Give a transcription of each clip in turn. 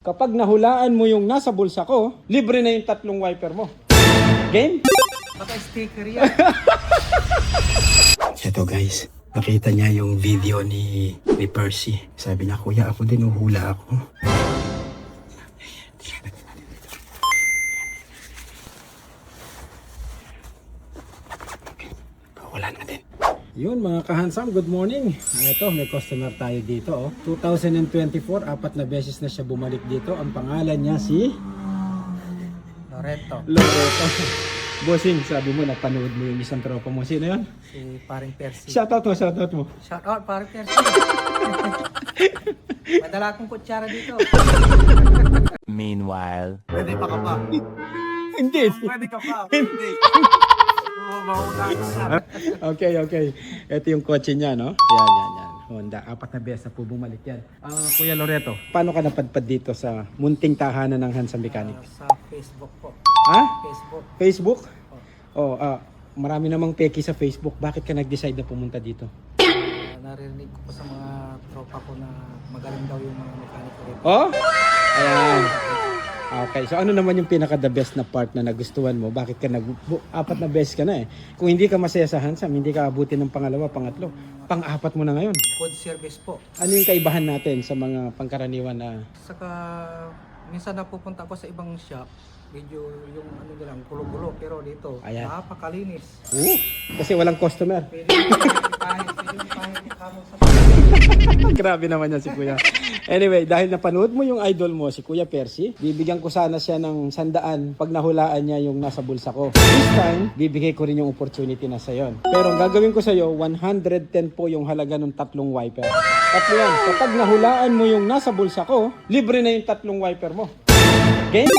Kapag nahulaan mo yung nasa bulsa ko, libre na yung 3 wiper mo. Game? Baka sticker yan. Ito guys, nakita niya yung video ni Percy. Sabi niya, kuya ako din, uhula ako. Wala na din. Yun mga kahansam, good morning. Ito, may customer tayo dito. 2024, 4 na beses na siya bumalik dito. Ang pangalan niya si Loreto. Loreto. Bossing, sabi mo, napanood mo yung isang tropa mo. Sino yun? Si paring Percy. Shoutout mo. Shout out paring Percy. Madala akong kutsara dito. Meanwhile, Pwede pa ka pa. Hindi. Pwede ka pa. Hindi. Okay. Ito yung kotse niya, no? Yan. Honda. 4 na beses na po bumalik yan. Kuya Loreto, paano ka napadpad dito sa munting tahanan ng Hansa Mechanic? Sa Facebook po. Ha? Facebook. Facebook? Marami namang peki sa Facebook. Bakit ka nag-decide na pumunta dito? Narinig ko po sa mga tropa ko na magaling daw yung mga mekaniko rito. Oh? Ayan. Okay, so ano naman yung pinaka-the best na part na nagustuhan mo? Bakit ka 4 na beses ka na eh? Kung hindi ka masaya sa Hansam, hindi ka abutin ng pangalawa, pangatlo, pang-4 mo na ngayon. Food service po. Ano yung kaibahan natin sa mga pangkaraniwan na... Saka minsan napupunta ako sa ibang shop. Medyo yung ano nilang gulo-gulo. Pero dito, Ayan. napakalinis. Kasi walang customer. Pwede yung pahit kamo sa Grabe naman yan si Kuya. Anyway, dahil napanood mo yung idol mo, si Kuya Percy, bibigyan ko sana siya ng 100 pag nahulaan niya yung nasa bulsa ko. This time, bibigay ko rin yung opportunity na sa yon. Pero ang gagawin ko sa iyo, 110 po yung halaga ng 3 wiper. Tatlo yan. Kapag nahulaan mo yung nasa bulsa ko, libre na yung 3 wiper mo. Game?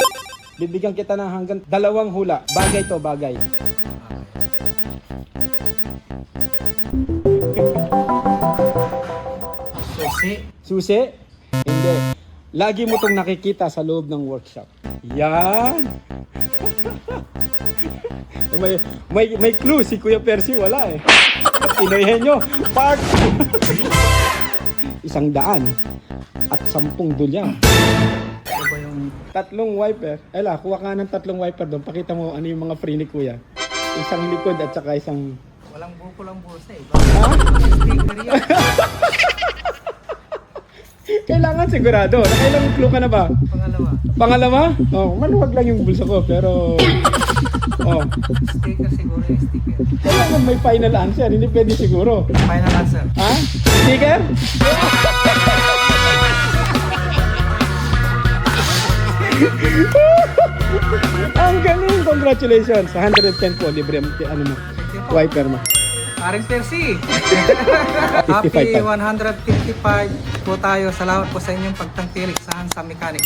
Bibigyan kita ng hanggang 2 hula. Bagay to, bagay. Susi? Hindi. Lagi mo tong nakikita sa loob ng workshop. Yan. may clue si Kuya Percy, wala eh. Pinoy Henyo, park. 100 at 10 dolyar. Ano ba yung 3 wiper. Ela, kuha ka ng 3 wiper doon. Pakita mo ano yung mga free ni Kuya. Isang likod at saka isang... walang buko lang bulsa eh? Ha? Sticker yan. Kailangan sigurado. Nakailang clue ka na ba? Pangalawa. Oh, maluwag lang yung bulsa ko pero... Oh, Sticker siguro yung sticker. kailangan may final answer. Hindi pwede siguro. Final answer. Ha? Sticker? Ang galing! Congratulations! 110 po, libre ang ano mo, wiper mo. Paring Percy. 55 Happy pa. 155 po tayo. Salamat po sa inyong pagtangkilik sa Hansa Mechanic.